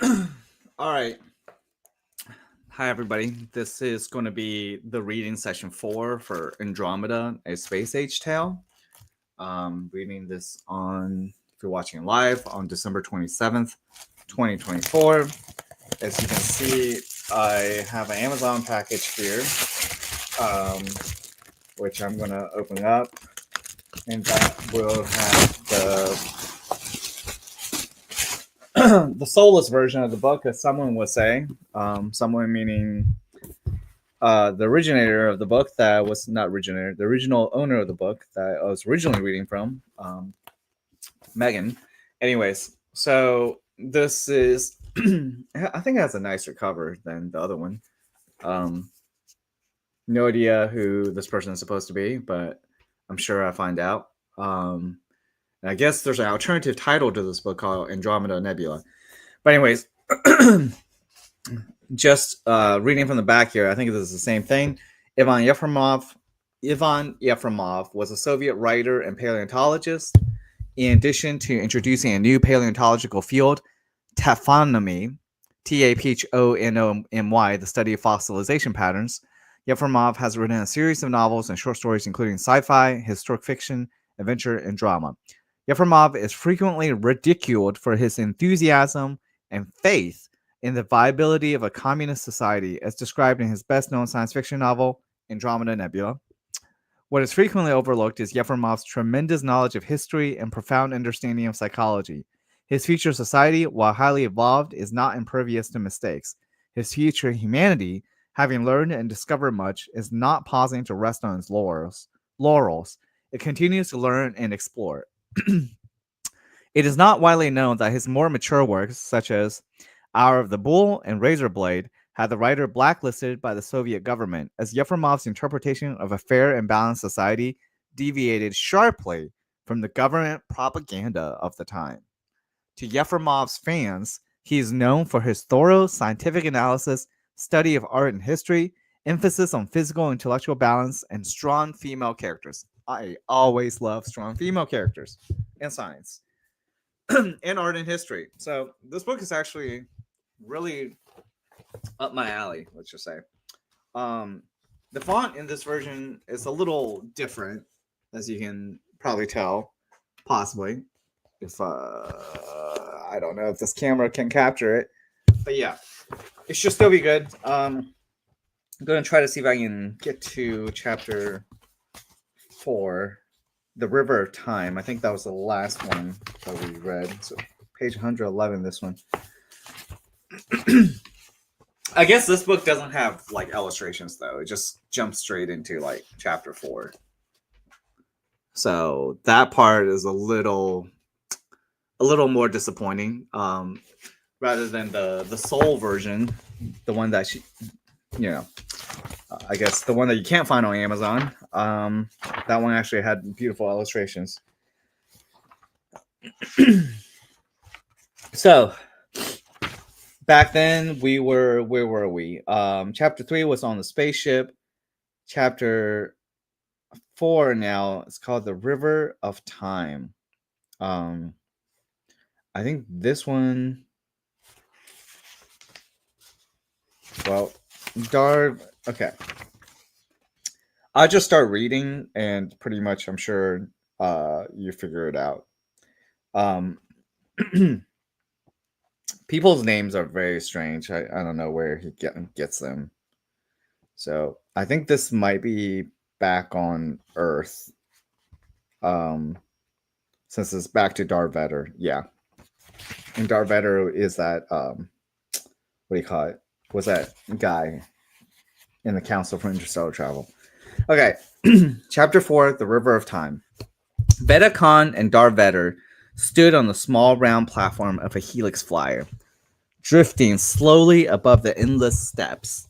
All right. Hi, everybody. This is going to be the reading session 4 for Andromeda A Space-age Tale. Reading this on, if you're watching live, on December 27th, 2024. As you can see, I have an Amazon package here, which I'm going to open up. And that will have the soulless version of the book, as someone would say. Someone meaning the originator of the book that was not originator, the original owner of the book that I was originally reading from, Megan. Anyways, so this is, I think it has a nicer cover than the other one. No idea who this person is supposed to be, but I'm sure I'll find out. And I guess there's an alternative title to this book called Andromeda Nebula. But anyways, just reading from the back here, I think this is the same thing. Ivan Yefremov was a Soviet writer and paleontologist. In addition to introducing a new paleontological field, taphonomy, Taphonomy, the study of fossilization patterns, Yefremov has written a series of novels and short stories, including sci-fi, historic fiction, adventure, and drama. Yefremov is frequently ridiculed for his enthusiasm and faith in the viability of a communist society, as described in his best-known science fiction novel, Andromeda Nebula. What is frequently overlooked is Yefremov's tremendous knowledge of history and profound understanding of psychology. His future society, while highly evolved, is not impervious to mistakes. His future humanity, having learned and discovered much, is not pausing to rest on its laurels. It continues to learn and explore. It is not widely known that his more mature works, such as Hour of the Bull and Razor Blade, had the writer blacklisted by the Soviet government, as Yefremov's interpretation of a fair and balanced society deviated sharply from the government propaganda of the time. To Yefremov's fans, he is known for his thorough scientific analysis, study of art and history, emphasis on physical and intellectual balance, and strong female characters. I always love strong female characters in science and art and history. So this book is actually really up my alley, let's just say. The font in this version is a little different, as you can probably tell, possibly. If I don't know if this camera can capture it, but yeah, it should still be good. I'm going to try to see if I can get to chapter 4, The River of Time. I think that was the last one that we read. So page 111, this one. I guess this book doesn't have like illustrations though. It just jumps straight into like chapter 4. So that part is a little more disappointing. Rather than the soul version, the one that I guess the one that you can't find on Amazon. That one actually had beautiful illustrations. So back then where were we? Chapter 3 was on the spaceship. Chapter 4 now it's called The River of Time. I think this one, well, okay. I'll just start reading and pretty much I'm sure you figure it out. People's names are very strange. I don't know where he gets them. So I think this might be back on Earth. Since it's back to Darvetter. Yeah. And Darvetter is that what do you call it? Was that guy in the Council for Interstellar Travel. Okay. Chapter 4, The River of Time. Beta Khan and Darvetter stood on the small round platform of a helix flyer, drifting slowly above the endless steppes.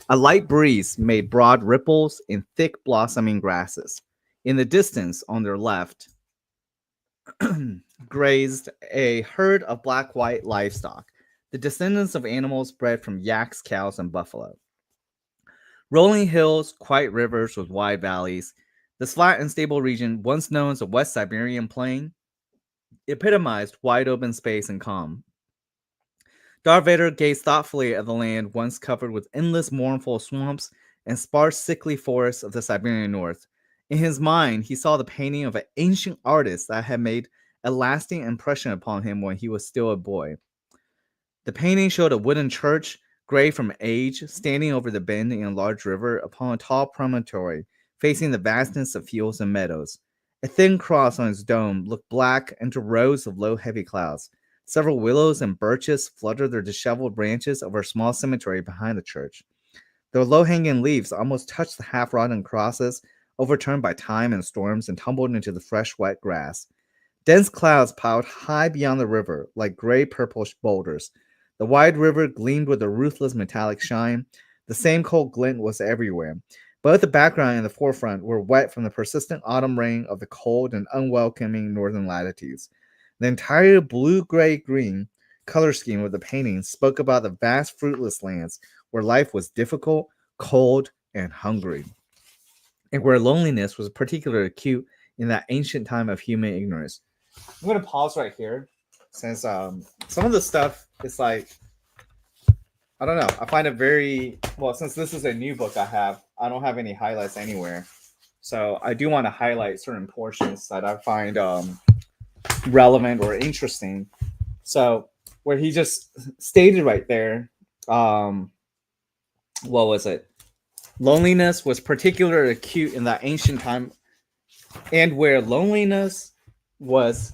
A light breeze made broad ripples in thick blossoming grasses. In the distance, on their left, grazed a herd of black-white livestock, the descendants of animals bred from yaks, cows, and buffalo. Rolling hills, quiet rivers with wide valleys, this flat and stable region, once known as the West Siberian Plain, epitomized wide open space and calm. Darth Vader gazed thoughtfully at the land once covered with endless mournful swamps and sparse sickly forests of the Siberian North. In his mind, he saw the painting of an ancient artist that had made a lasting impression upon him when he was still a boy. The painting showed a wooden church, gray from age, standing over the bend in a large river upon a tall promontory, facing the vastness of fields and meadows. A thin cross on its dome looked black into rows of low, heavy clouds. Several willows and birches fluttered their disheveled branches over a small cemetery behind the church. The low-hanging leaves almost touched the half-rotten crosses, overturned by time and storms, and tumbled into the fresh, wet grass. Dense clouds piled high beyond the river, like gray purplish boulders. The wide river gleamed with a ruthless metallic shine. The same cold glint was everywhere. Both the background and the forefront were wet from the persistent autumn rain of the cold and unwelcoming northern latitudes. The entire blue-gray-green color scheme of the painting spoke about the vast fruitless lands where life was difficult, cold, and hungry, and where loneliness was particularly acute in that ancient time of human ignorance. I'm going to pause right here since some of the stuff is like, I don't know. I find it very, well, since this is a new book I don't have any highlights anywhere. So I do want to highlight certain portions that I find relevant or interesting. So where he just stated right there, what was it? Loneliness was particularly acute in that ancient time, and where loneliness was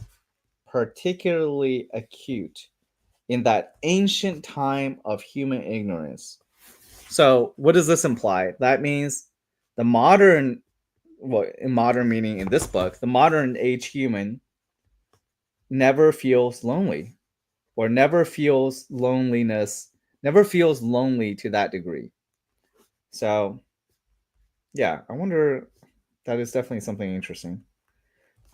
particularly acute in that ancient time of human ignorance. So, what does this imply? That means the modern, well, in modern meaning in this book, the modern age human never feels lonely or never feels loneliness, never feels lonely to that degree. So, yeah, I wonder, that is definitely something interesting.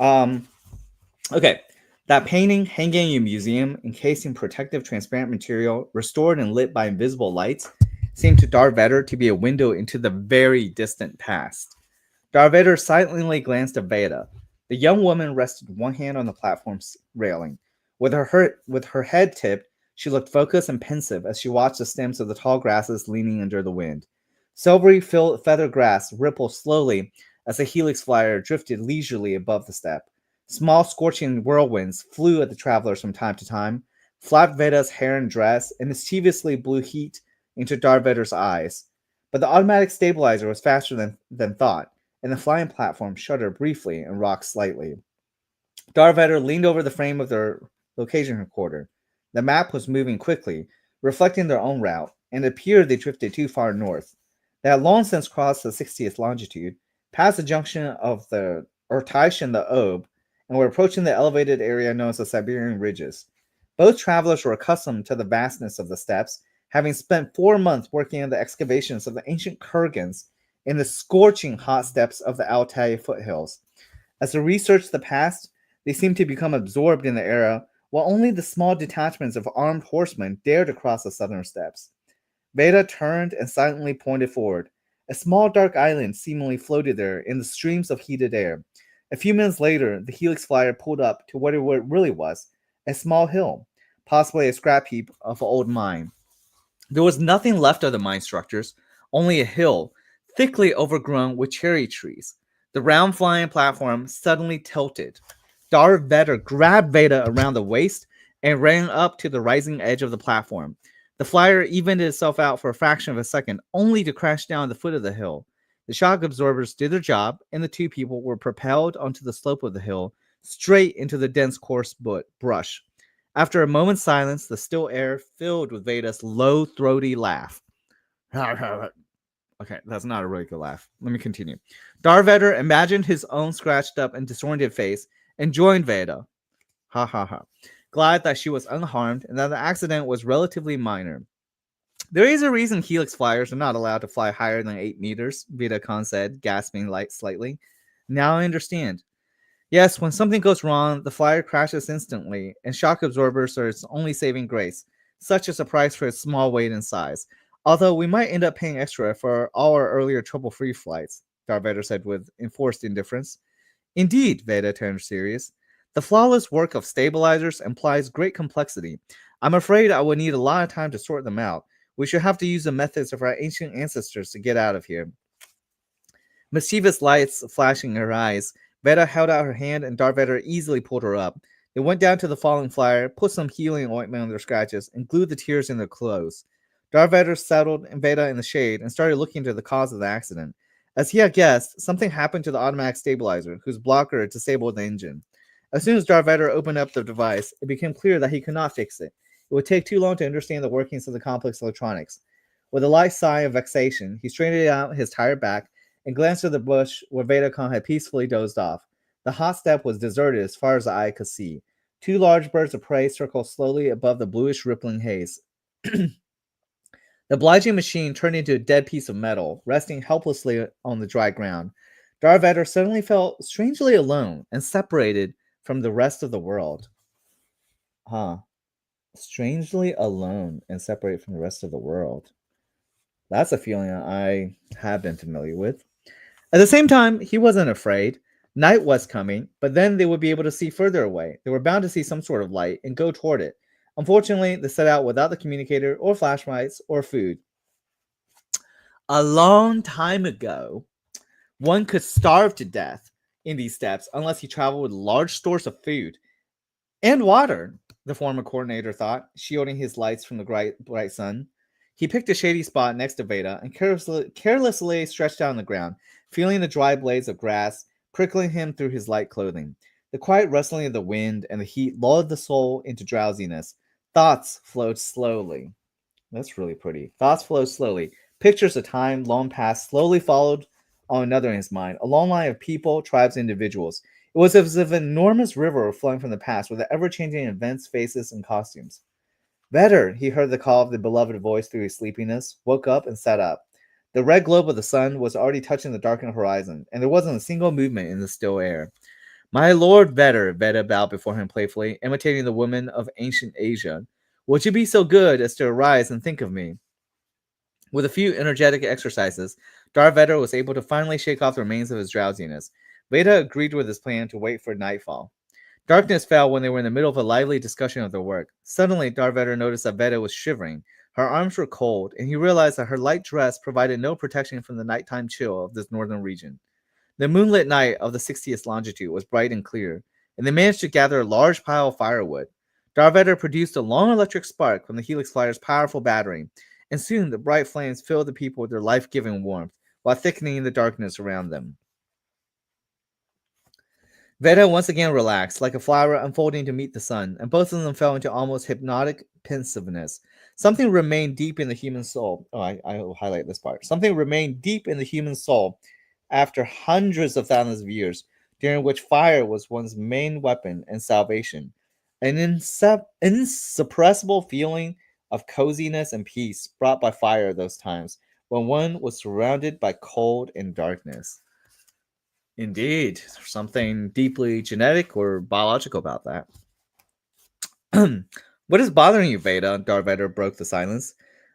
Okay, that painting hanging in a museum, encased in protective transparent material, restored and lit by invisible lights, seemed to Darth Vader to be a window into the very distant past. Darth Vader silently glanced at Veda. The young woman rested one hand on the platform's railing. With her head tipped, she looked focused and pensive as she watched the stems of the tall grasses leaning under the wind. Silvery feather grass rippled slowly as the helix flyer drifted leisurely above the step. Small scorching whirlwinds flew at the travelers from time to time, flapped Veda's hair and dress, and mischievously blew heat into Darth Vader's eyes. But the automatic stabilizer was faster than thought, and the flying platform shuddered briefly and rocked slightly. Darth Vader leaned over the frame of their location recorder. The map was moving quickly, reflecting their own route, and it appeared they drifted too far north. They had long since crossed the 60th longitude, past the junction of the Urtish and the Ob, and were approaching the elevated area known as the Siberian Ridges. Both travelers were accustomed to the vastness of the steppes, having spent 4 months working on the excavations of the ancient Kurgans in the scorching hot steppes of the Altai foothills. As they researched the past, they seemed to become absorbed in the era, while only the small detachments of armed horsemen dared to cross the southern steppes. Veda turned and silently pointed forward. A small dark island seemingly floated there in the streams of heated air. A few minutes later, the helix flyer pulled up to what it really was, a small hill, possibly a scrap heap of an old mine. There was nothing left of the mine structures, only a hill, thickly overgrown with cherry trees. The round flying platform suddenly tilted. Darth Vader grabbed Veda around the waist and ran up to the rising edge of the platform. The flyer evened itself out for a fraction of a second, only to crash down at the foot of the hill. The shock absorbers did their job, and the two people were propelled onto the slope of the hill, straight into the dense, coarse brush. After a moment's silence, the still air filled with Veda's low, throaty laugh. Okay, that's not a really good laugh. Let me continue. Darth Vader imagined his own scratched up and disoriented face and joined Veda. Ha ha ha. Glad that she was unharmed and that the accident was relatively minor. There is a reason helix flyers are not allowed to fly higher than 8 meters, Veda Khan said, gasping slightly. Now I understand. Yes, when something goes wrong, the flyer crashes instantly, and shock absorbers are its only saving grace. Such is the price for its small weight and size. Although we might end up paying extra for all our earlier trouble-free flights, Darth Vader said with enforced indifference. Indeed, Veda turned serious. The flawless work of stabilizers implies great complexity. I'm afraid I would need a lot of time to sort them out. We should have to use the methods of our ancient ancestors to get out of here. Mischievous lights flashing in her eyes, Veda held out her hand and Darth Vader easily pulled her up. They went down to the falling flyer, put some healing ointment on their scratches, and glued the tears in their clothes. Darth Vader settled Veda in the shade and started looking into the cause of the accident. As he had guessed, something happened to the automatic stabilizer, whose blocker disabled the engine. As soon as Darth Vader opened up the device, it became clear that he could not fix it. It would take too long to understand the workings of the complex electronics. With a light sigh of vexation, he straightened out his tired back and glanced at the bush where Veda Khan had peacefully dozed off. The hot steppe was deserted as far as the eye could see. Two large birds of prey circled slowly above the bluish rippling haze. The obliging machine turned into a dead piece of metal, resting helplessly on the dry ground. Darth Vader suddenly felt strangely alone and separated from the rest of the world. Huh. Strangely alone and separated from the rest of the world. That's a feeling I have been familiar with. At the same time, he wasn't afraid. Night was coming, but then they would be able to see further away. They were bound to see some sort of light and go toward it. Unfortunately, they set out without the communicator or flashlights or food. A long time ago, one could starve to death in these steppes unless he traveled with large stores of food and water, the former coordinator thought, shielding his lights from the bright sun. He picked a shady spot next to Veda and carelessly stretched out on the ground, feeling the dry blades of grass prickling him through his light clothing. The quiet rustling of the wind and the heat lulled the soul into drowsiness. Thoughts flowed slowly. That's really pretty. Thoughts flowed slowly. Pictures of time long past slowly followed on another in his mind, a long line of people, tribes, and individuals. It was as if an enormous river were flowing from the past with the ever-changing events, faces, and costumes. Better, he heard the call of the beloved voice through his sleepiness, woke up, and sat up. The red globe of the sun was already touching the darkened horizon, and there wasn't a single movement in the still air. My lord Vetter, Veda bowed before him playfully, imitating the women of ancient Asia. Would you be so good as to arise and think of me? With a few energetic exercises, Darth Vader was able to finally shake off the remains of his drowsiness. Veda agreed with his plan to wait for nightfall. Darkness fell when they were in the middle of a lively discussion of their work. Suddenly, Darth Vader noticed that Veda was shivering. Her arms were cold, and he realized that her light dress provided no protection from the nighttime chill of this northern region. The moonlit night of the 60th longitude was bright and clear, and they managed to gather a large pile of firewood. Darth Vader produced a long electric spark from the Helix Flyer's powerful battery, and soon the bright flames filled the people with their life-giving warmth, while thickening the darkness around them. Veda once again relaxed, like a flower unfolding to meet the sun, and both of them fell into almost hypnotic pensiveness. Something remained deep in the human soul. Oh, I will highlight this part. Something remained deep in the human soul after hundreds of thousands of years, during which fire was one's main weapon and salvation. An insuppressible feeling of coziness and peace brought by fire those times, when one was surrounded by cold and darkness. Indeed, there's something deeply genetic or biological about that. What is bothering you, Veda? Darth Vader broke the silence.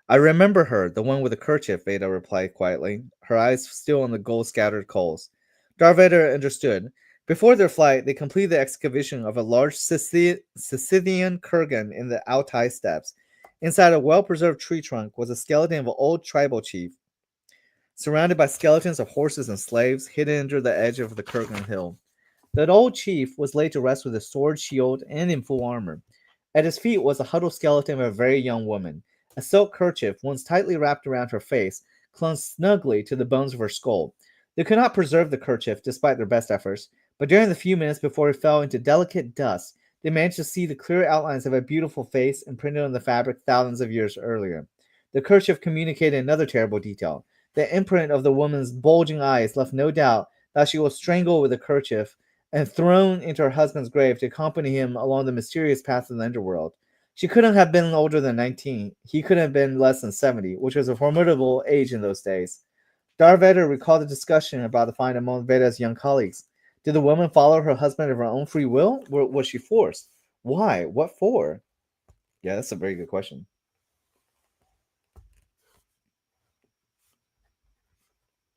I remember her, the one with the kerchief, Veda replied quietly, her eyes still on the gold-scattered coals. Darth Vader understood. Before their flight, they completed the excavation of a large Scythian kurgan in the Altai steppes. Inside a well-preserved tree trunk was a skeleton of an old tribal chief, surrounded by skeletons of horses and slaves hidden under the edge of the Kurgan hill. That old chief was laid to rest with a sword, shield, and in full armor. At his feet was a huddled skeleton of a very young woman. A silk kerchief, once tightly wrapped around her face, clung snugly to the bones of her skull. They could not preserve the kerchief despite their best efforts, but during the few minutes before it fell into delicate dust, they managed to see the clear outlines of a beautiful face imprinted on the fabric thousands of years earlier. The kerchief communicated another terrible detail. The imprint of the woman's bulging eyes left no doubt that she was strangled with a kerchief and thrown into her husband's grave to accompany him along the mysterious path of the underworld. She couldn't have been older than 19. He couldn't have been less than 70, which was a formidable age in those days. Darth Vader recalled the discussion about the find among Veda's young colleagues. Did the woman follow her husband of her own free will, or was she forced? Why? What for? Yeah, that's a very good question.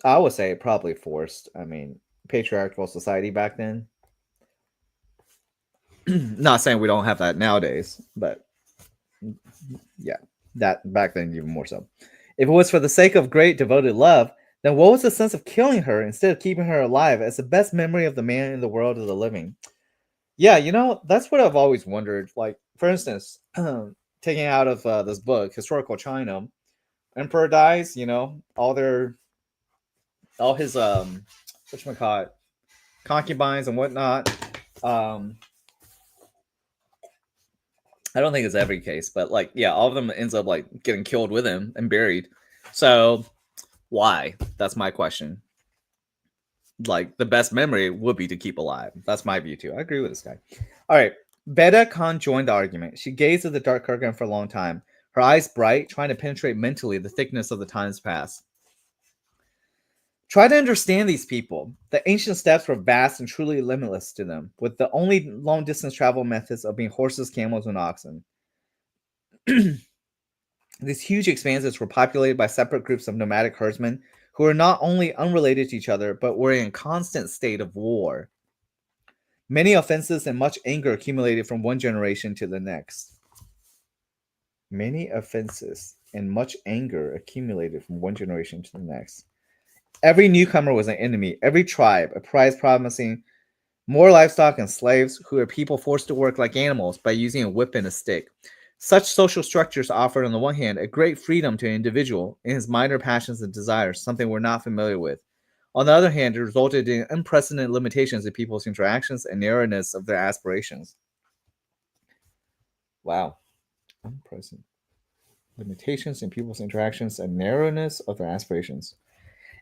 I would say probably forced. I mean, patriarchal society back then. Not saying we don't have that nowadays, but Yeah, that back then even more so. If it was for the sake of great devoted love, then what was the sense of killing her instead of keeping her alive as the best memory of the man in the world of the living? Yeah, that's what I've always wondered. Like, for instance, taking out of this book, Historical China, Emperor dies, all his whatchamacallit, concubines and whatnot. Um, I don't think it's every case, but like, yeah, all of them ends up like getting killed with him and buried. So why? That's my question. Like, the best memory would be to keep alive. That's my view too. I agree with this guy. All right. Beta Khan joined the argument. She gazed at the dark cargan for a long time, her eyes bright, trying to penetrate mentally the thickness of the times past. Try to understand these people. The ancient steppes were vast and truly limitless to them, with the only long distance travel methods of being horses, camels, and oxen. These huge expanses were populated by separate groups of nomadic herdsmen who were not only unrelated to each other, but were in a constant state of war. Many offenses and much anger accumulated from one generation to the next. Many offenses and much anger accumulated from one generation to the next. Every newcomer was an enemy, every tribe, a prize promising more livestock and slaves, who were people forced to work like animals by using a whip and a stick. Such social structures offered, on the one hand, a great freedom to an individual in his minor passions and desires, something we're not familiar with. On the other hand, it resulted in unprecedented limitations in people's interactions and narrowness of their aspirations. Wow. Unprecedented limitations in people's interactions and narrowness of their aspirations.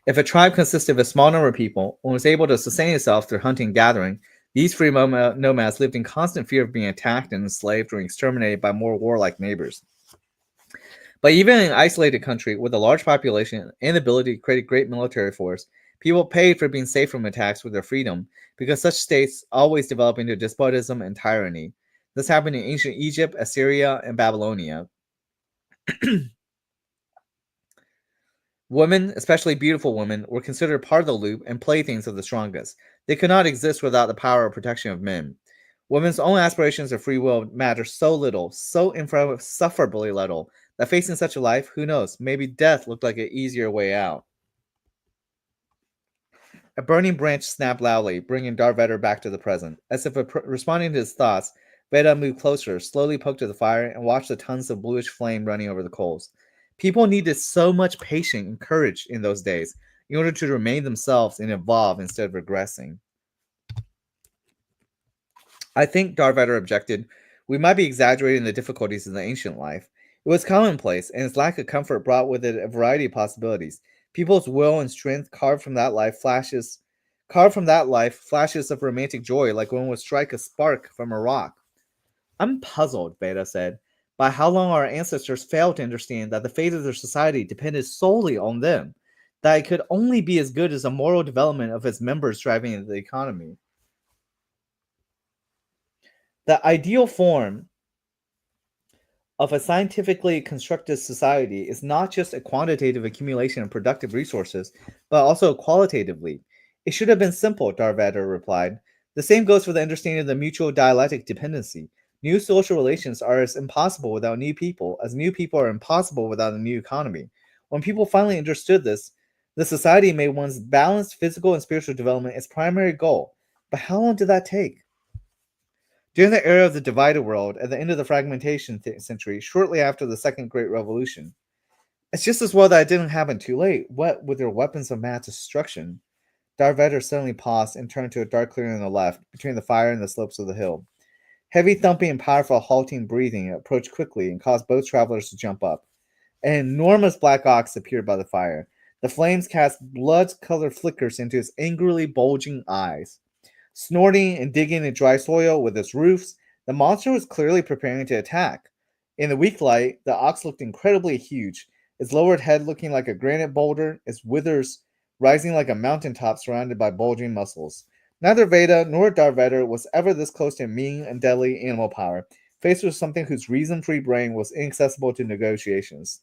If a tribe consisted of a small number of people and was able to sustain itself through hunting and gathering, these free nomads lived in constant fear of being attacked and enslaved or exterminated by more warlike neighbors. But even in an isolated country with a large population and the ability to create a great military force, people paid for being safe from attacks with their freedom, because such states always develop into despotism and tyranny. This happened in ancient Egypt, Assyria, and Babylonia. Women, especially beautiful women, were considered part of the loop and playthings of the strongest. They could not exist without the power or protection of men. Women's own aspirations of free will matter so little, so insufferably little, that facing such a life, who knows, maybe death looked like an easier way out. A burning branch snapped loudly, bringing Darvetter back to the present. As if responding to his thoughts, Veda moved closer, slowly poked at the fire, and watched the tons of bluish flame running over the coals. People needed so much patience and courage in those days in order to remain themselves and evolve instead of regressing. I think, Darvetter objected, we might be exaggerating the difficulties of the ancient life. It was commonplace, and its lack of comfort brought with it a variety of possibilities. People's will and strength carved from that life flashes of romantic joy, like one would strike a spark from a rock. I'm puzzled, Veda said, by how long our ancestors failed to understand that the fate of their society depended solely on them, that it could only be as good as the moral development of its members driving the economy. The ideal form of a scientifically constructed society is not just a quantitative accumulation of productive resources, but also qualitatively. It should have been simple, Darvetter replied. The same goes for the understanding of the mutual dialectic dependency. New social relations are as impossible without new people as new people are impossible without a new economy. When people finally understood this, the society made one's balanced physical and spiritual development its primary goal. But how long did that take? During the era of the divided world, at the end of the fragmentation century, shortly after the Second Great Revolution. It's just as well that it didn't happen too late. What with their weapons of mass destruction? Darvetter suddenly paused and turned to a dark clearing on the left, between the fire and the slopes of the hill. Heavy thumping and powerful halting breathing approached quickly and caused both travelers to jump up. An enormous black ox appeared by the fire. The flames cast blood-colored flickers into his angrily bulging eyes. Snorting and digging in dry soil with its roofs, the monster was clearly preparing to attack. In the weak light, the ox looked incredibly huge, its lowered head looking like a granite boulder, its withers rising like a mountaintop surrounded by bulging muscles. Neither Veda nor Darvetter was ever this close to mean and deadly animal power, faced with something whose reason-free brain was inaccessible to negotiations.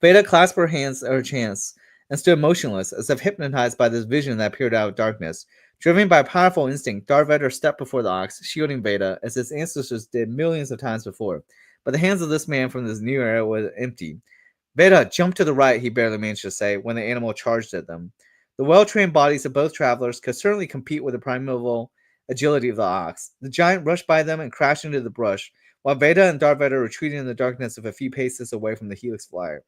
Veda clasped her hands at her chest and stood motionless, as if hypnotized by this vision that appeared out of darkness. Driven by a powerful instinct, Darvetter stepped before the ox, shielding Veda, as his ancestors did millions of times before. but the hands of this man from this new era were empty. Veda, jump to the right, he barely managed to say when the animal charged at them. The well trained bodies of both travelers could certainly compete with the primeval agility of the ox. The giant rushed by them and crashed into the brush, while Veda and Darveda retreated in the darkness of a few paces away from the helix flyer.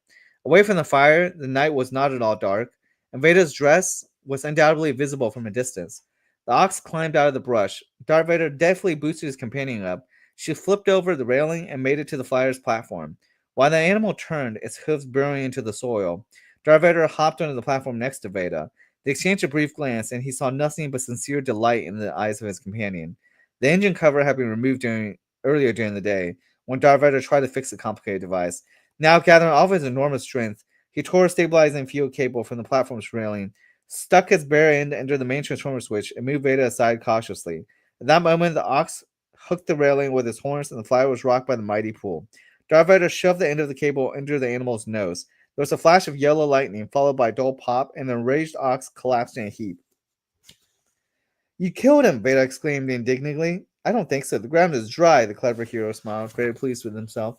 Away from the fire, the night was not at all dark, and Veda's dress was undoubtedly visible from a distance. The ox climbed out of the brush. Darveda deftly boosted his companion up. She flipped over the railing and made it to the flyer's platform. While the animal turned, its hooves burrowing into the soil, Darth Vader hopped onto the platform next to Veda. They exchanged a brief glance, and he saw nothing but sincere delight in the eyes of his companion. The engine cover had been removed earlier during the day, when Darth Vader tried to fix the complicated device. Now, gathering all of his enormous strength, he tore a stabilizing fuel cable from the platform's railing, stuck its bare end under the main transformer switch, and moved Veda aside cautiously. At that moment, the ox hooked the railing with his horns, and the flyer was rocked by the mighty pull. Darth Vader shoved the end of the cable under the animal's nose. There was a flash of yellow lightning, followed by a dull pop, and the enraged ox collapsed in a heap. You killed him, Veda exclaimed indignantly. I don't think so. The ground is dry, the clever hero smiled, very pleased with himself.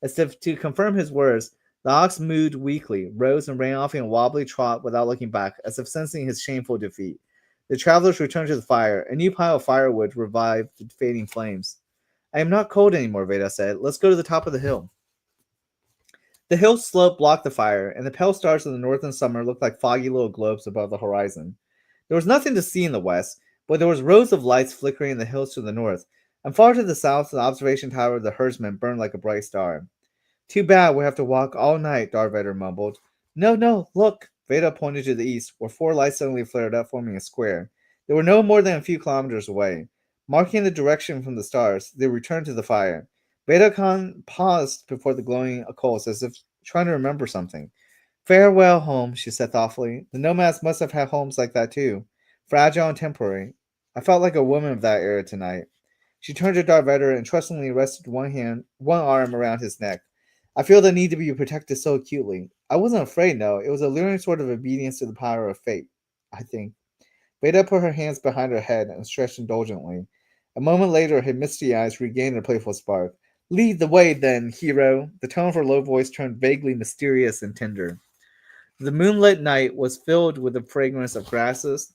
As if to confirm his words, the ox moved weakly, rose, and ran off in a wobbly trot without looking back, as if sensing his shameful defeat. The travelers returned to the fire. A new pile of firewood revived the fading flames. I am not cold anymore, Veda said. Let's go to the top of the hill. The hill slope blocked the fire, and the pale stars of the northern summer looked like foggy little globes above the horizon. There was nothing to see in the west, but there was rows of lights flickering in the hills to the north, and far to the south, the observation tower of the herdsman burned like a bright star. Too bad we have to walk all night, Darth Vader mumbled. No, no, look! Veda pointed to the east, where four lights suddenly flared up, forming a square. They were no more than a few kilometers away. Marking the direction from the stars, they returned to the fire. Veda Khan paused before the glowing coals as if trying to remember something. Farewell, home, she said thoughtfully. The nomads must have had homes like that too, fragile and temporary. I felt like a woman of that era tonight. She turned to Darth Vader and trustingly rested one arm around his neck. I feel the need to be protected so acutely. I wasn't afraid, no. It was a luring sort of obedience to the power of fate, I think. Veda put her hands behind her head and stretched indulgently. A moment later, her misty eyes regained their playful spark. Lead the way, then, hero. The tone of her low voice turned vaguely mysterious and tender. The moonlit night was filled with the fragrance of grasses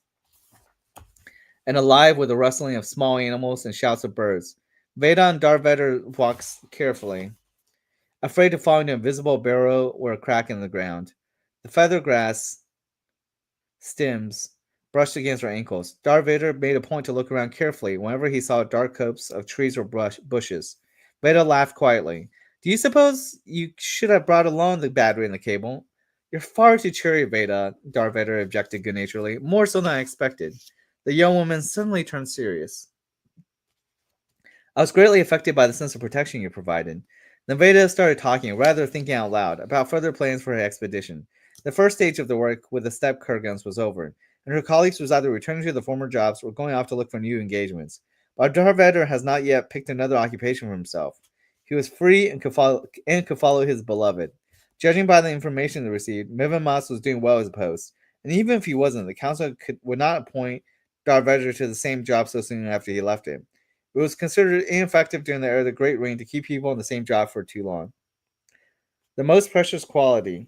and alive with the rustling of small animals and shouts of birds. Veda and Darth Vader walked carefully, afraid to fall into an invisible burrow or a crack in the ground. The feather grass stems brushed against her ankles. Darth Vader made a point to look around carefully whenever he saw dark copse of trees or bushes. Veda laughed quietly. Do you suppose you should have brought along the battery and the cable? You're far too cheery, Veda, Darth Vader objected good-naturedly, more so than I expected. The young woman suddenly turned serious. I was greatly affected by the sense of protection you provided. Then Veda started talking, rather thinking out loud, about further plans for her expedition. The first stage of the work with the steppe kurgans was over, and her colleagues was either returning to their former jobs or going off to look for new engagements. But Darth Vader has not yet picked another occupation for himself. He was free and could follow his beloved. Judging by the information they received, Mivan Mas was doing well as a post, and even if he wasn't, the council would not appoint Darth Vader to the same job so soon after he left it. It was considered ineffective during the era of the Great Ring to keep people in the same job for too long. The most precious quality,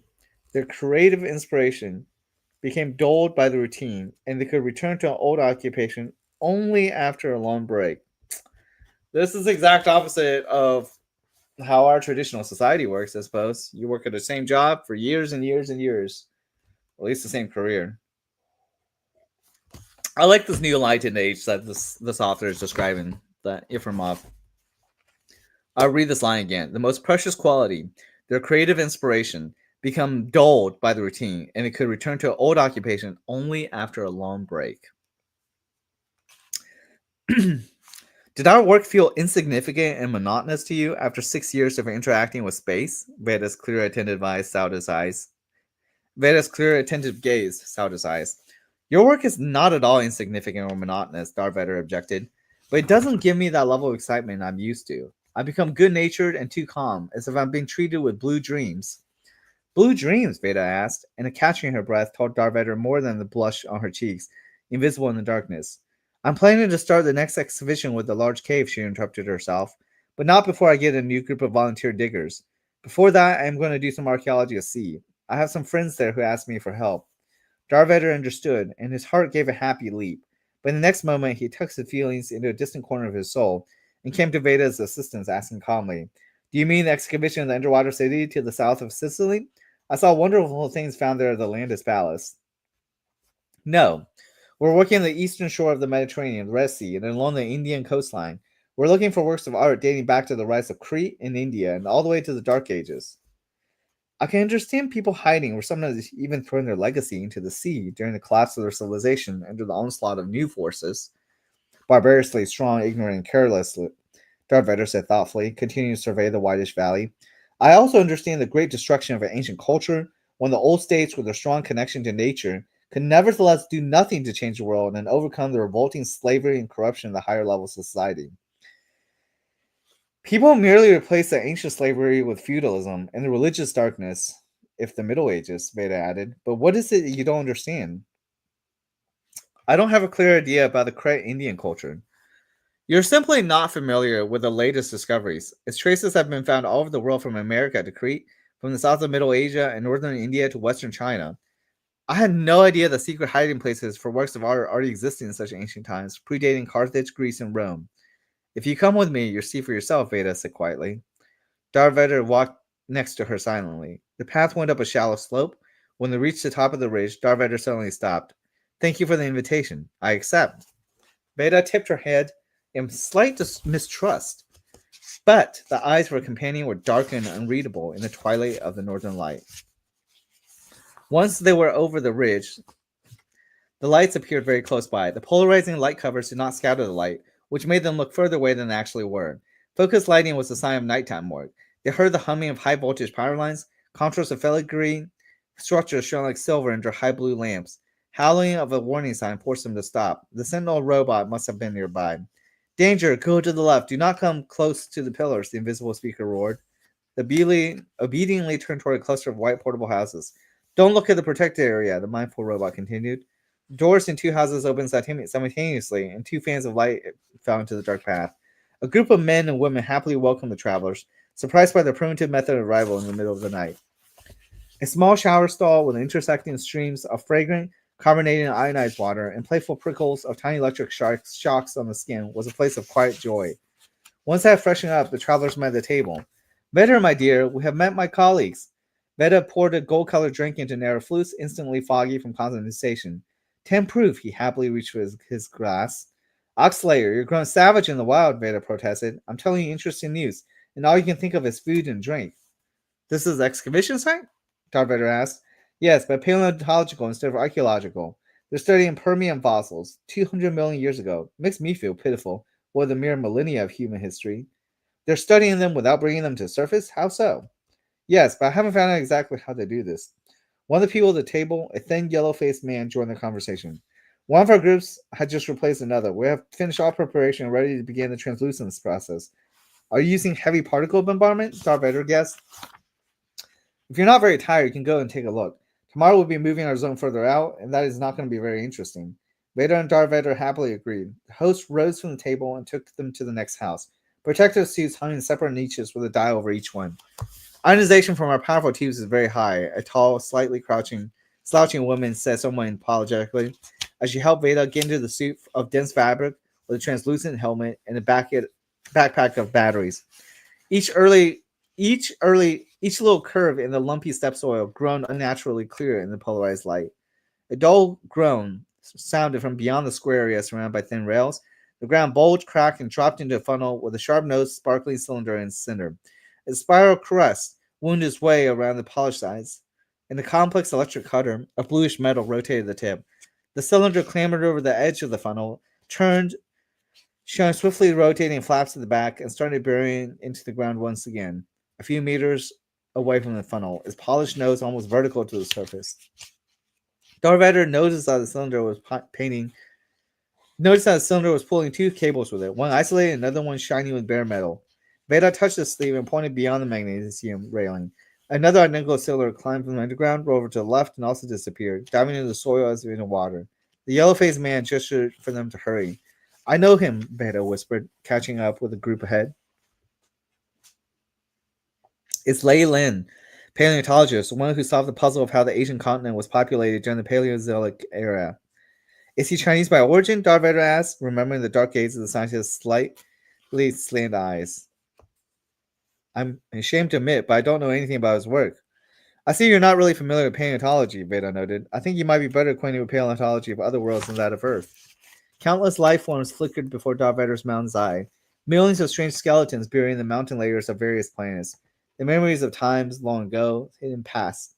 their creative inspiration, became dulled by the routine, and they could return to an old occupation only after a long break. This is the exact opposite of how our traditional society works, I suppose. You work at the same job for years and years and years, at least the same career. I like this new enlightened age that this author is describing, that Yefremov. I'll read this line again. The most precious quality, their creative inspiration, become dulled by the routine, and it could return to an old occupation only after a long break. Did our work feel insignificant and monotonous to you after 6 years of interacting with space? Veda's clear, attentive eyes soured his eyes. Veda's clear, attentive gaze soured his eyes. Your work is not at all insignificant or monotonous, Darth Vader objected, but it doesn't give me that level of excitement I'm used to. I become good-natured and too calm, as if I'm being treated with blue dreams. Blue dreams? Veda asked, and a catching in her breath told Darth Vader more than the blush on her cheeks, invisible in the darkness. I'm planning to start the next exhibition with the large cave, she interrupted herself, but not before I get a new group of volunteer diggers. Before that, I am going to do some archaeology at sea. I have some friends there who asked me for help. Darvetter understood, and his heart gave a happy leap. But in the next moment, he tucked his feelings into a distant corner of his soul and came to Veda's assistance, asking calmly, "Do you mean the excavation of the underwater city to the south of Sicily? I saw wonderful things found there at the Landis Palace." "No. We're working on the eastern shore of the Mediterranean, the Red Sea, and along the Indian coastline. We're looking for works of art dating back to the rise of Crete in India and all the way to the Dark Ages." I can understand people hiding or sometimes even throwing their legacy into the sea during the collapse of their civilization under the onslaught of new forces. Barbarously strong, ignorant, and careless, Darth said thoughtfully, continuing to survey the whitish valley. I also understand the great destruction of an ancient culture, when the old states with their strong connection to nature could nevertheless do nothing to change the world and overcome the revolting slavery and corruption of the higher levels of society. People merely replace the ancient slavery with feudalism and the religious darkness, if the Middle Ages, Veda added. But what is it you don't understand? I don't have a clear idea about the Crete Indian culture. You're simply not familiar with the latest discoveries. Its traces have been found all over the world from America to Crete, from the south of Middle Asia and northern India to western China. I had no idea that secret hiding places for works of art already existed in such ancient times, predating Carthage, Greece, and Rome. If you come with me, you'll see for yourself, Veda said quietly. Darth walked next to her silently. The path went up a shallow slope. When they reached the top of the ridge, Darth suddenly stopped. "Thank you for the invitation. I accept." Veda tipped her head in slight mistrust, but the eyes of her companion were dark and unreadable in the twilight of the northern light. Once they were over the ridge, the lights appeared very close by. The polarizing light covers did not scatter the light, which made them look further away than they actually were. Focused lighting was a sign of nighttime work. They heard the humming of high-voltage power lines, contrasts of filigree structures shone like silver under high blue lamps. Howling of a warning sign forced them to stop. The sentinel robot must have been nearby. "Danger! Go to the left. Do not come close to the pillars," the invisible speaker roared. The Beely obediently turned toward a cluster of white portable houses. "Don't look at the protected area," the mindful robot continued. Doors in two houses opened simultaneously, and two fans of light fell into the dark path. A group of men and women happily welcomed the travelers, surprised by their primitive method of arrival in the middle of the night. A small shower stall with intersecting streams of fragrant, carbonated and ionized water and playful prickles of tiny electric shocks on the skin was a place of quiet joy. Once they had freshened up, the travelers met at the table. "Better, my dear, we have met my colleagues." Veda poured a gold-colored drink into narrow flutes, instantly foggy from condensation. 10 proof, he happily reached for his glass. "Oxlayer, you're grown savage in the wild," Veda protested. "I'm telling you interesting news, and all you can think of is food and drink." "This is the excavation site?" Darth Vader asked. "Yes, but paleontological instead of archaeological. They're studying Permian fossils, 200 million years ago. It makes me feel pitiful, with a mere millennia of human history." "They're studying them without bringing them to the surface? How so?" "Yes, but I haven't found out exactly how they do this." One of the people at the table, a thin, yellow-faced man, joined the conversation. "One of our groups had just replaced another. We have finished all preparation and ready to begin the translucence process." "Are you using heavy particle bombardment?" Darth Vader guessed. "If you're not very tired, you can go and take a look. Tomorrow we'll be moving our zone further out, and that is not going to be very interesting." Vader and Darth Vader happily agreed. The host rose from the table and took them to the next house. Protective suits hung in separate niches with a dial over each one. "Ionization from our powerful tubes is very high," a tall, slouching woman said somewhat apologetically, as she helped Veda get into the suit of dense fabric with a translucent helmet and a backpack of batteries. Each little curve in the lumpy step soil groaned unnaturally clear in the polarized light. A dull groan sounded from beyond the square area surrounded by thin rails. The ground bulged, cracked, and dropped into a funnel with a sharp-nosed, sparkling cylinder in its center. A spiral crest wound its way around the polished sides. In the complex electric cutter, a bluish metal rotated the tip. The cylinder clambered over the edge of the funnel, turned, showing swiftly rotating flaps at the back, and started burying into the ground once again, a few meters away from the funnel, its polished nose almost vertical to the surface. Darth Vader noticed that the cylinder was pulling two cables with it, one isolated and another one shiny with bare metal. Vader touched the sleeve and pointed beyond the magnesium railing. Another identical cylinder climbed from the underground, rolled over to the left, and also disappeared, diving into the soil as if into water. The yellow-faced man gestured for them to hurry. "I know him," Vader whispered, catching up with the group ahead. It's Lei Lin, paleontologist, one who solved the puzzle of how the Asian continent was populated during the Paleozoic era. Is he Chinese by origin? Darth Vader asked, remembering the dark gaze of the scientist's slightly slant eyes. I'm ashamed to admit, but I don't know anything about his work. I see you're not really familiar with paleontology, Vader noted. I think you might be better acquainted with paleontology of other worlds than that of Earth. Countless life forms flickered before Darth Vader's mountain's eye, millions of strange skeletons burying the mountain layers of various planets. The memories of times long ago, hidden past,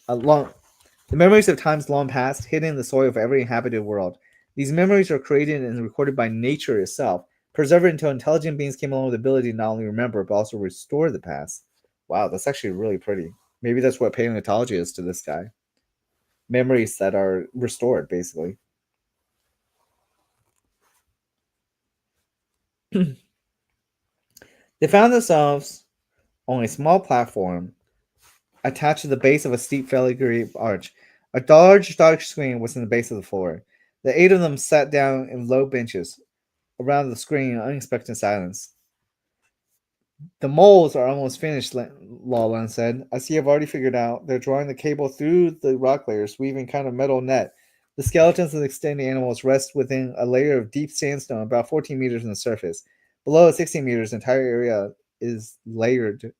long the memories of times long past, hidden in the soil of every inhabited world. These memories are created and recorded by nature itself, preserved until intelligent beings came along with the ability to not only remember but also restore the past. Wow, that's actually really pretty. Maybe that's what paleontology is to this guy. Memories that are restored, basically. They found themselves on a small platform attached to the base of a steep filigree arch. A large dark screen was in the base of the floor. The eight of them sat down in low benches around the screen in unexpected silence. The moles are almost finished, Lawland said. I see I've already figured out. They're drawing the cable through the rock layers, weaving kind of metal net. The skeletons of the extended animals rest within a layer of deep sandstone about 14 meters from the surface. Below 16 meters, the entire area is layered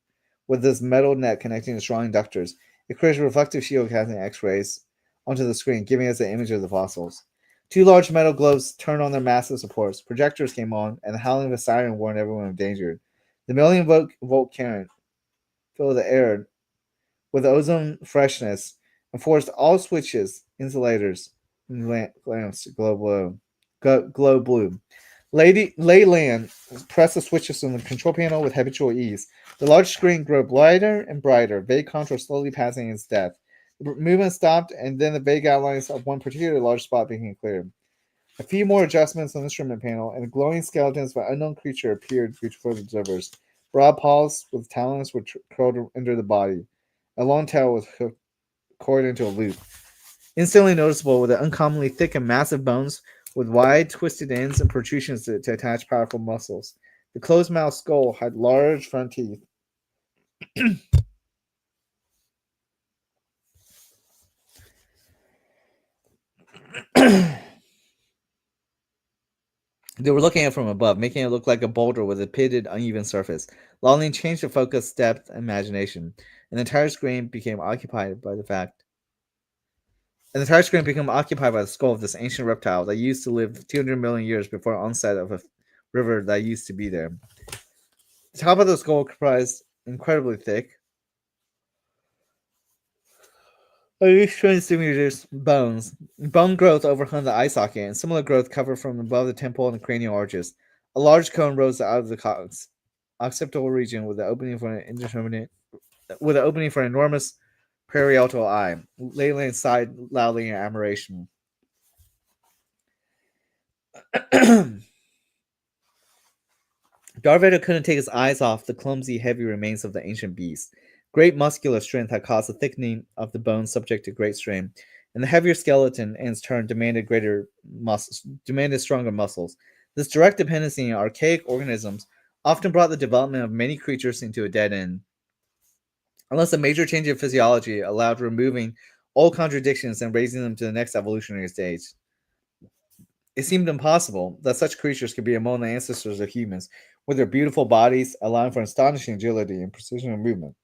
with this metal net connecting the strong inductors. It creates a reflective shield casting X-rays onto the screen, giving us an image of the fossils. Two large metal globes turned on their massive supports. Projectors came on, and the howling of a siren warned everyone of danger. The million-volt current filled the air with ozone freshness and forced all switches, insulators, and lamps to glow blue. Leyland pressed the switches on the control panel with habitual ease. The large screen grew brighter and brighter, vague contours slowly passing its depth. The movement stopped, and then the vague outlines of one particularly large spot became clear. A few more adjustments on the instrument panel, and the glowing skeletons of an unknown creature appeared before the observers. Broad paws with talons were curled under the body. A long tail was coiled into a loop. Instantly noticeable were the uncommonly thick and massive bones with wide, twisted ends and protrusions to attach powerful muscles. The closed-mouthed skull had large front teeth. They were looking at it from above, making it look like a boulder with a pitted, uneven surface. Lawling changed the focus, depth, and imagination, and the entire screen became occupied by the skull of this ancient reptile that used to live 200 million years before the onset of a river that used to be there. The top of the skull comprised incredibly thick, centimeters bones. Bone growth overhung the eye socket, and similar growth covered from above the temple and the cranial arches. A large cone rose out of the occipital region with an opening for an enormous parietal eye. Leyland sighed loudly in admiration. Darth Vader couldn't take his eyes off the clumsy, heavy remains of the ancient beast. Great muscular strength had caused the thickening of the bones subject to great strain, and the heavier skeleton, in its turn, demanded stronger muscles. This direct dependency on archaic organisms often brought the development of many creatures into a dead end. Unless a major change in physiology allowed removing all contradictions and raising them to the next evolutionary stage. It seemed impossible that such creatures could be among the ancestors of humans, with their beautiful bodies allowing for astonishing agility and precision of movement.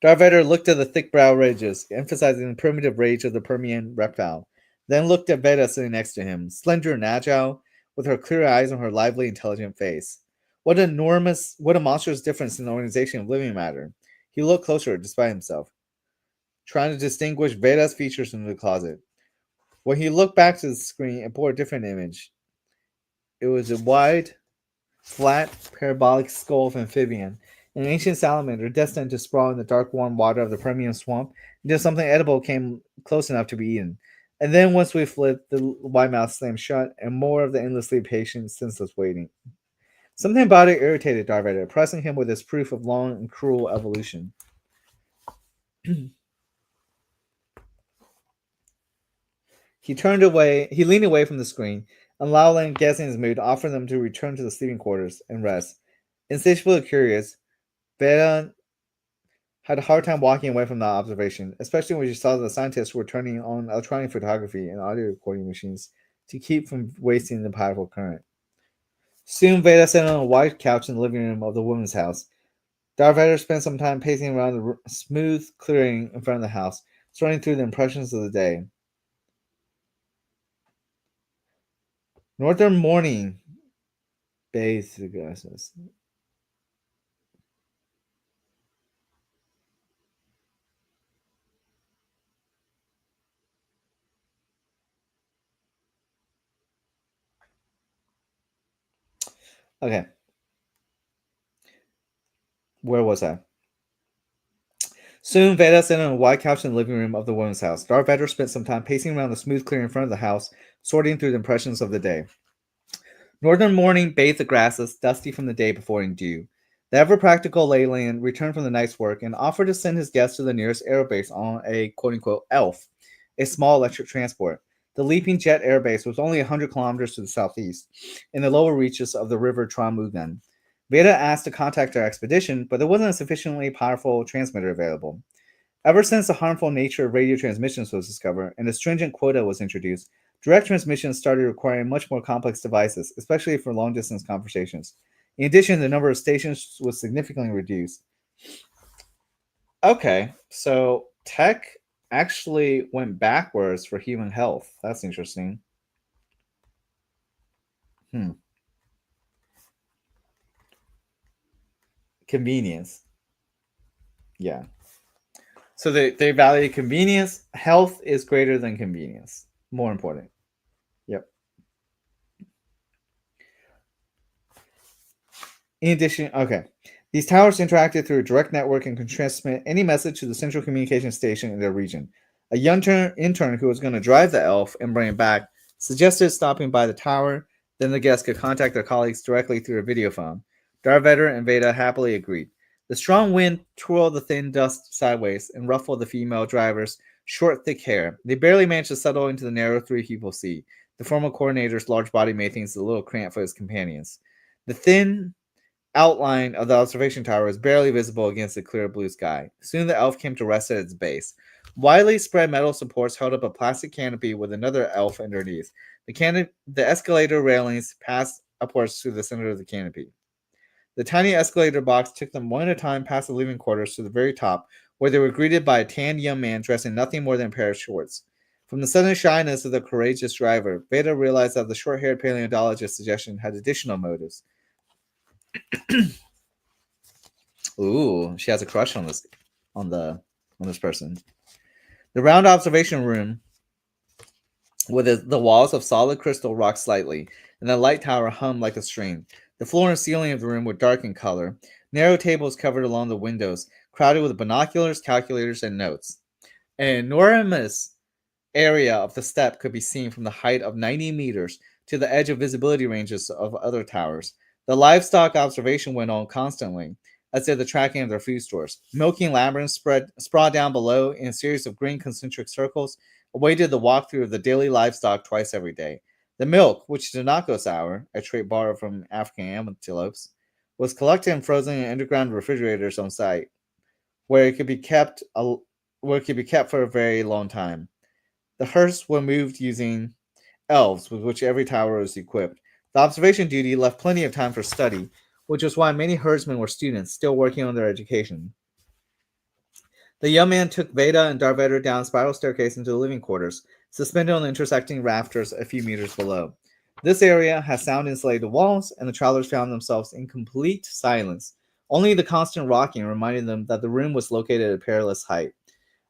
Darth Vader looked at the thick brow ridges, emphasizing the primitive rage of the Permian reptile, then looked at Veda sitting next to him, slender and agile, with her clear eyes on her lively, intelligent face. What a monstrous difference in the organization of living matter. He looked closer despite himself, trying to distinguish Veda's features from the closet. When he looked back to the screen, it bore a different image. It was a wide, flat, parabolic skull of amphibian, an ancient salamander destined to sprawl in the dark, warm water of the Permian swamp until something edible came close enough to be eaten. And then, once we flipped, the wide mouth slammed shut, and more of the endlessly patient, senseless waiting. Something about it irritated Darth Vader, pressing him with his proof of long and cruel evolution. He leaned away from the screen, and Lowland, guessing his mood, offered them to return to the sleeping quarters and rest. Insatiably curious, Veda had a hard time walking away from that observation, especially when she saw that the scientists were turning on electronic photography and audio recording machines to keep from wasting the powerful current. Soon, Veda sat on a white couch in the living room of the woman's house. Darth Vader spent some time pacing around the smooth clearing in front of the house, sorting through the impressions of the day. Northern morning bathed the grasses. Okay, where was I? Soon, Veda sat on a wide couch in the living room of the woman's house. Darth Vader spent some time pacing around the smooth clearing in front of the house, sorting through the impressions of the day. Northern morning bathed the grasses, dusty from the day before in dew. The ever-practical Leyland returned from the night's work and offered to send his guests to the nearest aerobase on a quote-unquote elf, a small electric transport. The Leaping Jet airbase was only 100 kilometers to the southeast, in the lower reaches of the river Tramugan. Veda asked to contact their expedition, but there wasn't a sufficiently powerful transmitter available. Ever since the harmful nature of radio transmissions was discovered and a stringent quota was introduced, direct transmissions started requiring much more complex devices, especially for long distance conversations. In addition, the number of stations was significantly reduced. Okay, so tech actually went backwards for human health. That's interesting. Hmm. Convenience. Yeah. So they value convenience. Health is greater than convenience. More important. Yep. In addition, okay. These towers interacted through a direct network and could transmit any message to the central communication station in their region. A young intern who was going to drive the elf and bring it back suggested stopping by the tower. Then the guests could contact their colleagues directly through a video phone. Darvetter and Veda happily agreed. The strong wind twirled the thin dust sideways and ruffled the female driver's short, thick hair. They barely managed to settle into the narrow three-people seat. The former coordinator's large body made things a little cramped for his companions. The thin outline of the observation tower was barely visible against the clear blue sky. Soon the elf came to rest at its base. Widely spread metal supports held up a plastic canopy with another elf underneath. The escalator railings passed upwards through the center of the canopy. The tiny escalator box took them one at a time past the living quarters to the very top, where they were greeted by a tanned young man dressed in nothing more than a pair of shorts. From the sudden shyness of the courageous driver, Veda realized that the short-haired paleontologist's suggestion had additional motives. Ooh, she has a crush on this person. The round observation room with the walls of solid crystal rocked slightly, and the light tower hummed like a string. The floor and ceiling of the room were dark in color. Narrow tables covered along the windows, crowded with binoculars, calculators, and notes. An enormous area of the step could be seen from the height of 90 meters to the edge of visibility ranges of other towers. The livestock observation went on constantly, as did the tracking of their food stores. Milking labyrinths sprawled down below in a series of green concentric circles, awaited the walkthrough of the daily livestock twice every day. The milk, which did not go sour, a trait borrowed from African antelopes, was collected and frozen in underground refrigerators on site, where it could be kept for a very long time. The hearse were moved using elves, with which every tower was equipped. The observation duty left plenty of time for study, which was why many herdsmen were students still working on their education. The young man took Veda and Darvetter down a spiral staircase into the living quarters, suspended on the intersecting rafters a few meters below. This area has sound-insulated walls, and the travelers found themselves in complete silence. Only the constant rocking reminded them that the room was located at a perilous height.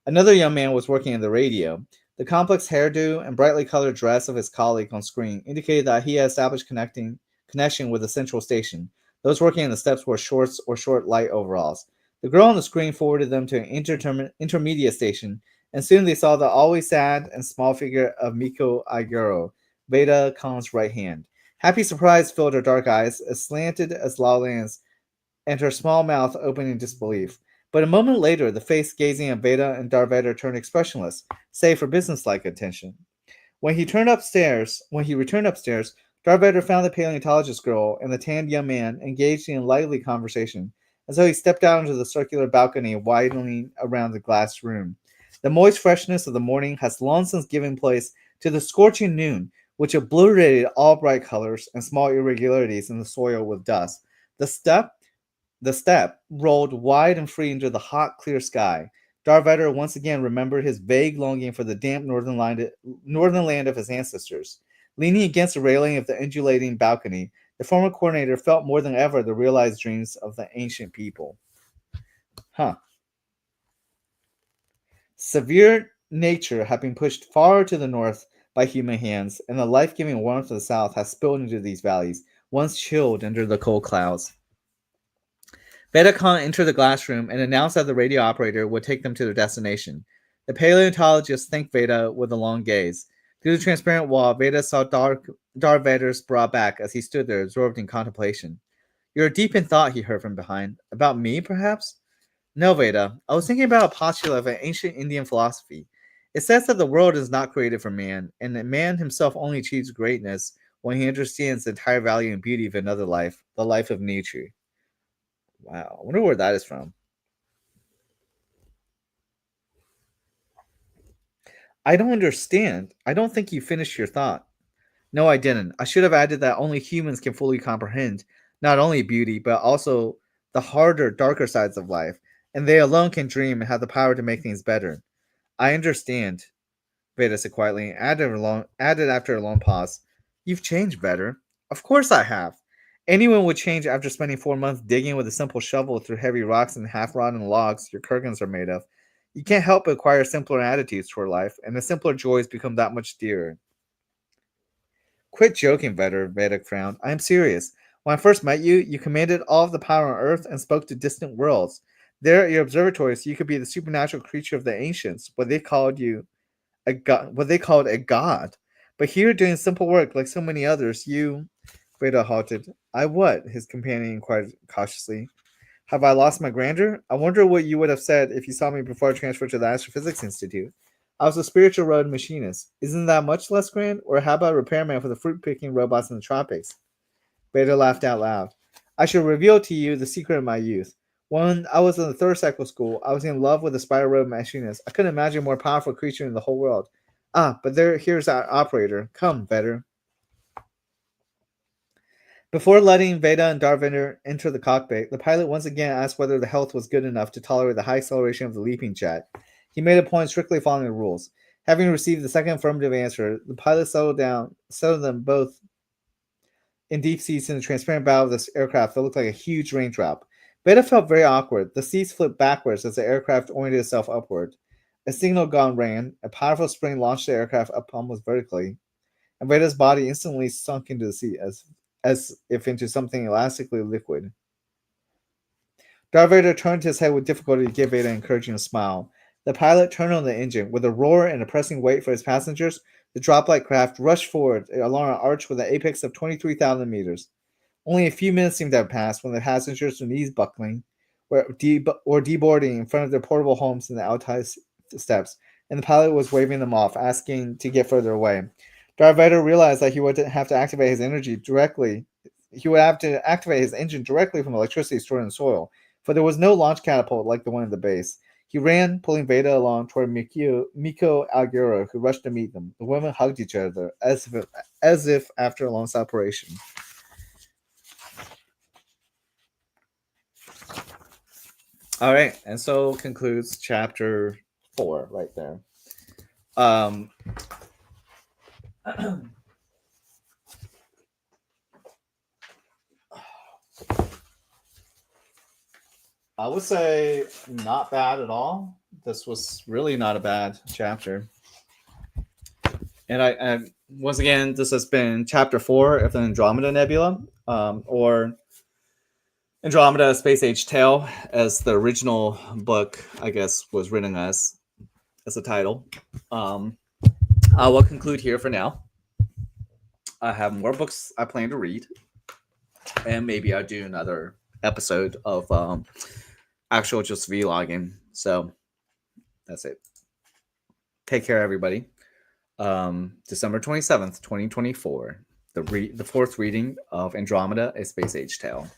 Another young man was working on the radio. The complex hairdo and brightly colored dress of his colleague on screen indicated that he had established connection with the central station. Those working in the steps wore shorts or short light overalls. The girl on the screen forwarded them to an intermediate station, and soon they saw the always sad and small figure of Miko Aiguro, Veda Khan's right hand. Happy surprise filled her dark eyes, as slanted as Laolan's, and her small mouth open in disbelief. But a moment later, the face gazing at Veda and Darvetter turned expressionless, save for businesslike attention. When he returned upstairs, Darvetter found the paleontologist girl and the tanned young man engaged in lively conversation. until he stepped out into the circular balcony widening around the glass room. The moist freshness of the morning has long since given place to the scorching noon, which obliterated all bright colors and small irregularities in the soil with dust. The step the steppe rolled wide and free into the hot, clear sky. Darth Vader once again remembered his vague longing for the damp northern land of his ancestors. Leaning against the railing of the undulating balcony, the former coordinator felt more than ever the realized dreams of the ancient people. Huh. Severe nature had been pushed far to the north by human hands, and the life-giving warmth of the south has spilled into these valleys, once chilled under the cold clouds. Veda Khan entered the glass room and announced that the radio operator would take them to their destination. The paleontologist thanked Veda with a long gaze. Through the transparent wall, Veda saw Darth Vader's brow back as he stood there, absorbed in contemplation. "You're deep in thought," he heard from behind. "About me, perhaps?" "No, Veda. I was thinking about a postulate of an ancient Indian philosophy. It says that the world is not created for man, and that man himself only achieves greatness when he understands the entire value and beauty of another life, the life of nature." Wow, I wonder where that is from. "I don't understand. I don't think you finished your thought." "No, I didn't. I should have added that only humans can fully comprehend not only beauty, but also the harder, darker sides of life, and they alone can dream and have the power to make things better." "I understand," Veda said quietly, and added after a long pause. "You've changed, better." "Of course I have. Anyone would change after spending 4 months digging with a simple shovel through heavy rocks and half-rotten logs your kurgans are made of. You can't help but acquire simpler attitudes toward life, and the simpler joys become that much dearer." "Quit joking, Vedic frowned. "I am serious. When I first met you, you commanded all of the power on Earth and spoke to distant worlds. There at your observatories, you could be the supernatural creature of the ancients, what they called a god. But here, doing simple work like so many others, you..." Veda halted. "I what?" his companion inquired cautiously. "Have I lost my grandeur? I wonder what you would have said if you saw me before I transferred to the Astrophysics Institute. I was a spiritual road machinist. Isn't that much less grand? Or how about a repairman for the fruit-picking robots in the tropics?" Beta laughed out loud. "I shall reveal to you the secret of my youth. When I was in the third cycle school, I was in love with a spider road machinist. I couldn't imagine a more powerful creature in the whole world. But here's our operator. Come, Vader." Before letting Veda and Darvinder enter the cockpit, the pilot once again asked whether the health was good enough to tolerate the high acceleration of the leaping jet. He made a point of strictly following the rules. Having received the second affirmative answer, the pilot settled them both in deep seats in the transparent bow of this aircraft that looked like a huge raindrop. Veda felt very awkward. The seats flipped backwards as the aircraft oriented itself upward. A signal gun rang. A powerful spring launched the aircraft up almost vertically, and Veda's body instantly sunk into the seat as if into something elastically liquid. Darth Vader turned his head with difficulty to give Veda an encouraging smile. The pilot turned on the engine. With a roar and a pressing weight for his passengers, the drop-like craft rushed forward along an arch with an apex of 23,000 meters. Only a few minutes seemed to have passed when the passengers, with knees buckling, were deboarding in front of their portable homes in the outside steps, and the pilot was waving them off, asking to get further away. Darth Vader realized that he would have to activate his energy directly. He would have to activate his engine directly from electricity stored in the soil, for there was no launch catapult like the one at the base. He ran, pulling Veda along toward Miko Algura, who rushed to meet them. The women hugged each other as if after a long separation. All right, and so concludes chapter 4 right there. I would say not bad at all. This was really not a bad chapter. And I once again, this has been chapter 4 of the Andromeda Nebula, or Andromeda A Space-age Tale, as the original book, I guess, was written as a title. I will conclude here for now. I have more books I plan to read, and maybe I'll do another episode of actual just vlogging. So that's it. Take care, everybody. December 27th, 2024, the fourth reading of Andromeda, A Space-age Tale.